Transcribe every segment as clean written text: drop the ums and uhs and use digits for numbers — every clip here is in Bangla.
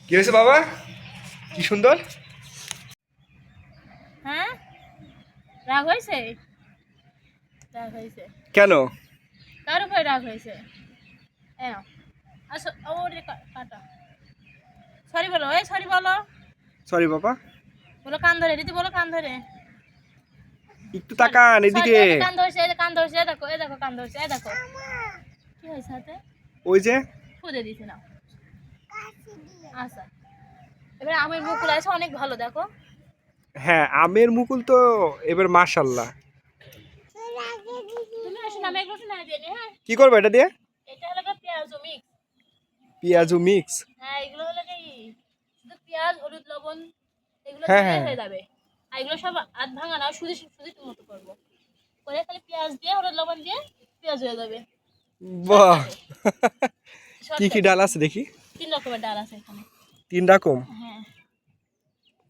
কি হয়েছে বাবা? কি সুন্দর। হ্যাঁ, রাগ হয়েছে? রাগ হয়েছে কেন? কার উপরে রাগ হয়েছে? আসো, ওরে কাটা। সরি বলো, এই সরি বলো। সরি বাবা। বলো কান ধরে, রীতি বলো কান ধরে। একটু তাকান সরি, এদিকে। এই যে কান ধরছে, এই যে কান ধরছে, এই দেখো, এই দেখো কান ধরছে, এই দেখো। কি হয়েছে হাতে? ওই যে খুদে দিছে না। আচ্ছা, এবারে আমের মুকুল আছে অনেক ভালো, দেখো। হ্যাঁ, আমের মুকুল তো এবার মাশাআল্লাহ। তুমি আসো না, আমি এগুলো না দিয়ে নি, হ্যাঁ। কি করবে এটা দিয়ে? এটা হলো গিয়ে পেঁয়াজ মিক্স। পেঁয়াজু মিক্স। হ্যাঁ, এগুলো হলো কি শুধু পেঁয়াজ, হলুদ, লবণ এগুলো হ্যাঁ দিলেই হ্যাঁ হয়ে যাবে। আর এগুলো সব আধ ভাঙা না, শুধু শুধু মতো করবো। করে খালি পেঁয়াজ দিয়ে, হলুদ, লবণ দিয়ে পেঁয়াজ হয়ে যাবে। বাহ। কি কি শর্টকাট। ডাল আছে দেখি? 3 রকমের ডাল আছে এখানে। 3 রকম। হ্যাঁ,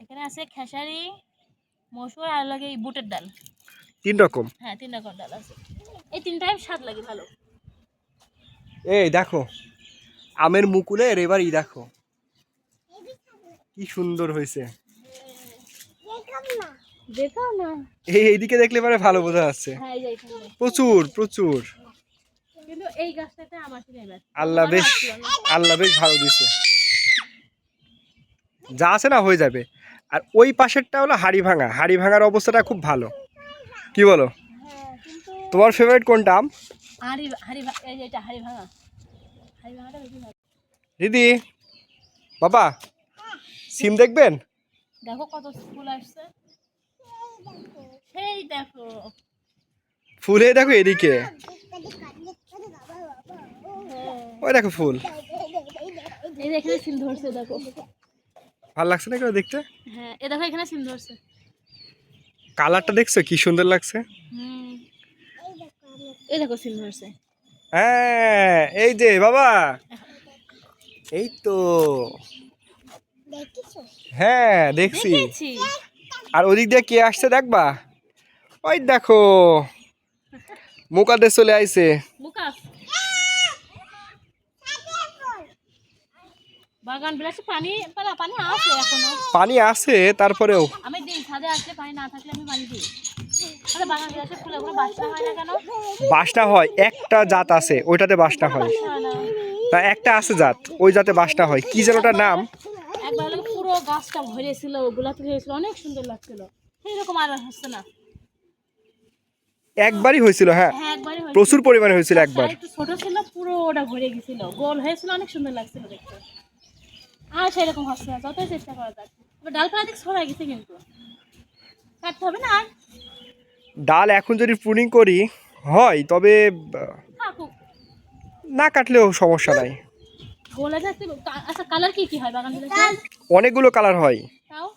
এখানে আছে খেসারি, মসুর আর লাগে এই বুটের ডাল। 3 রকম। হ্যাঁ, 3 রকম ডাল আছে। এই তিনটাই স্বাদ লাগে ভালো। এই দেখো, আমের মুকুলের এবার দেখো কি সুন্দর হয়েছে। দেখাও না। এইদিকে দেখলে পরে ভালো বোঝা যাচ্ছে। হ্যাঁ, এই যে এখানে। প্রচুর প্রচুর। কিন্তু এই গাছটাতে আমার ছিল এবার। আল্লাহ বেশ, আল্লাহ বেশ ভালো দিছে। যা আছে না হয়ে যাবে। আর ওই পাশেরটা হলো হাড়ি ভাঙা। হাড়ি ভাঙার অবস্থাটা খুব ভালো। কি বলো? হ্যাঁ, কিন্তু তোমার ফেভারিট কোনটা আম? হাড়ি হাড়ি এই যে এটা হাড়ি ভাঙা। হাড়ি ভাঙাটা বেশি ভালো। দিদি, বাবা, সিম দেখবেন? দেখো কত ফুল আসছে। সেই দেখো। ফুল এই দেখো এদিকে। ওই দেখো ফুল। এই যে এখানে সিম ধরছে দেখো। ভালো লাগছে না এগুলো দেখতে? হ্যাঁ, এই দেখো এখানে সিম ধরছে। কালারটা দেখছো কি সুন্দর লাগছে? হুম, এই দেখো সিম ধরছে। হ্যাঁ, এই যে বাবা, এই তো। হ্যাঁ দেখছি। দেখেছি। আর ওদিক দিয়ে কে আসছে দেখবা? ওই দেখো, মুকাদ্দেস চলে আইছে। মুকাস বাগান বিলাসে পানি পানি আছে এখনো। পানি আছে তারপরেও। আমি দিই ছাদে আসলে পানি না থাকলে আমি পানি দিই। আরে বাগান বিলাসে ফুলে কোনো বাসনা হয় না কেন? বাসনা হয়, একটা জাত আছে ওইটাতে বাসনা হয়। বাসনা হয় না। তা একটা আছে জাত, ওই জাতে বাসনা হয়, কি যেন ওটার নাম। একবার হলো পুরো গাছটা ভরেছিল, গোলাপি হয়েছিল, অনেক সুন্দর লাগছিল। সেইরকম আর হচ্ছে না। একবারই হয়েছিল, হ্যাঁ হ্যাঁ, একবারই হয়েছিল। প্রচুর পরিমাণে হয়েছিল একবার। একটু ছোট ছিল, পুরো ওটা ভরে গেছিল, গোল হয়েছিল, অনেক সুন্দর লাগছিল দেখতে। আর সেরকম হচ্ছে না, যতই চেষ্টা করা যাক। এবার ডালপালা দিক ছড়াই গেছে, কিন্তু কাটতে হবে না আর। ডাল এখন যদি প্রুনিং করি হয় তবে থাকুক। না কাটলেও সমস্যা নাই। গোলা থাকতে। আচ্ছা, কালার কি কি হয় বাগান বিলাসে? অনেকগুলো কালার হয়, তাও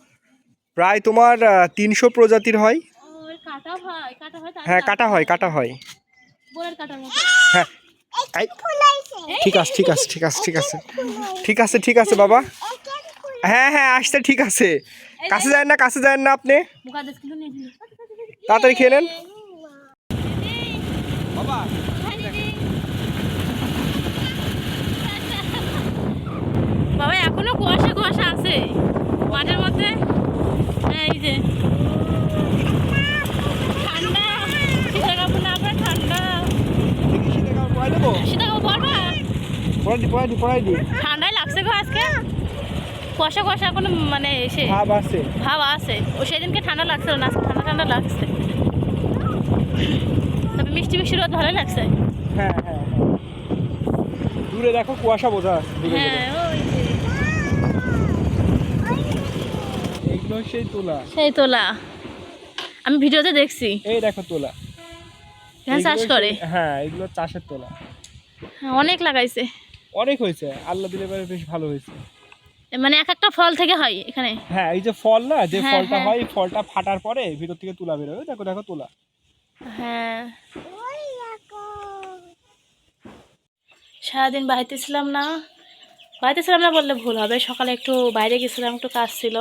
প্রায় তোমার 300 প্রজাতির হয়। ওই কাটা হয়, কাটা হয় তার। হ্যাঁ কাটা হয়, কাটা হয়। গোলার কাটার মতো। হ্যাঁ এই, ঠিক আছে ঠিক আছে ঠিক আছে ঠিক আছে ঠিক আছে ঠিক আছে বাবা। হ্যাঁ হ্যাঁ আসতে ঠিক আছে। কাছে যায় না, কাছে যায় না আপনি। মুকাদ্দেস কিন্তু নিয়ে নিল। তাড়াতাড়ি খেয়ে নেন বাবা। বাবা এখনো কুয়াশা কুয়াশা আছে মাঠের মধ্যে। এই যে ঠান্ডা, শীতের কাপড় না পরে ঠান্ডা। শীতের কাপড় পরবা? ঠান্ডায় লাগছে গো আজকে। কুয়াশা কুয়াশা এখনো মানে এসে ভাব আছে। ও সেদিনকে ঠান্ডা লাগছিল না, আজকে ঠান্ডা ঠান্ডা লাগছে। তবে মিষ্টি মিষ্টি রোদ ভালো লাগছে। হ্যাঁ হ্যাঁ দূরে দেখো কুয়াশা বোঝা যাচ্ছে। হ্যাঁ, ওই যে এইগুলো সেই তোলা। সেই তোলা আমি ভিডিওতে দেখছি। এই দেখো তোলা। এখানে চাষ করে। হ্যাঁ এগুলো চাষের তোলা। হ্যাঁ, অনেক লাগাইছে। অনেক হয়েছে, আল্লাহ দিলে পরে বেশ ভালো হয়েছে। মানে এক একটা ফল থেকে হয় এখানে। হ্যাঁ এই যে ফল না, যে হ্যাঁ, ফলটা হ্যাঁ। হয়, ফলটা ফাটার পরে ভিতর থেকে তুলা বেরোয়। দেখো দেখো তোলা। হ্যাঁ, সারাদিন বাড়িতে ছিলাম না, বললে ভুল হবে। সকালে একটু বাইরে গেছিলাম, একটু কাজ ছিল।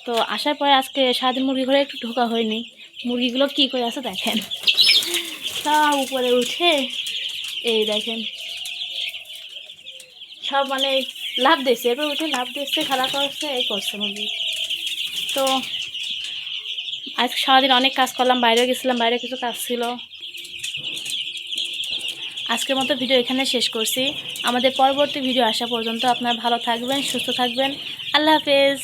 তো আসার পরে আজকে সারাদিন মুরগি ঘরে একটু ঢোকা হয়নি। মুরগিগুলো কী করে আছে দেখেন। তা উপরে উঠে এই দেখেন সব মানে লাভ দিচ্ছে, এবার উঠে লাভ দিচ্ছে, খেলা করছে, এই করছে মুরগি। তো আজকে সারাদিন অনেক কাজ করলাম, বাইরেও গেছিলাম, বাইরে কিছু কাজ ছিল। আজকের মতো ভিডিও এখানে শেষ করছি। আমাদের পরবর্তী ভিডিও আসা পর্যন্ত আপনারা ভালো থাকবেন, সুস্থ থাকবেন। আল্লাহ হাফেজ।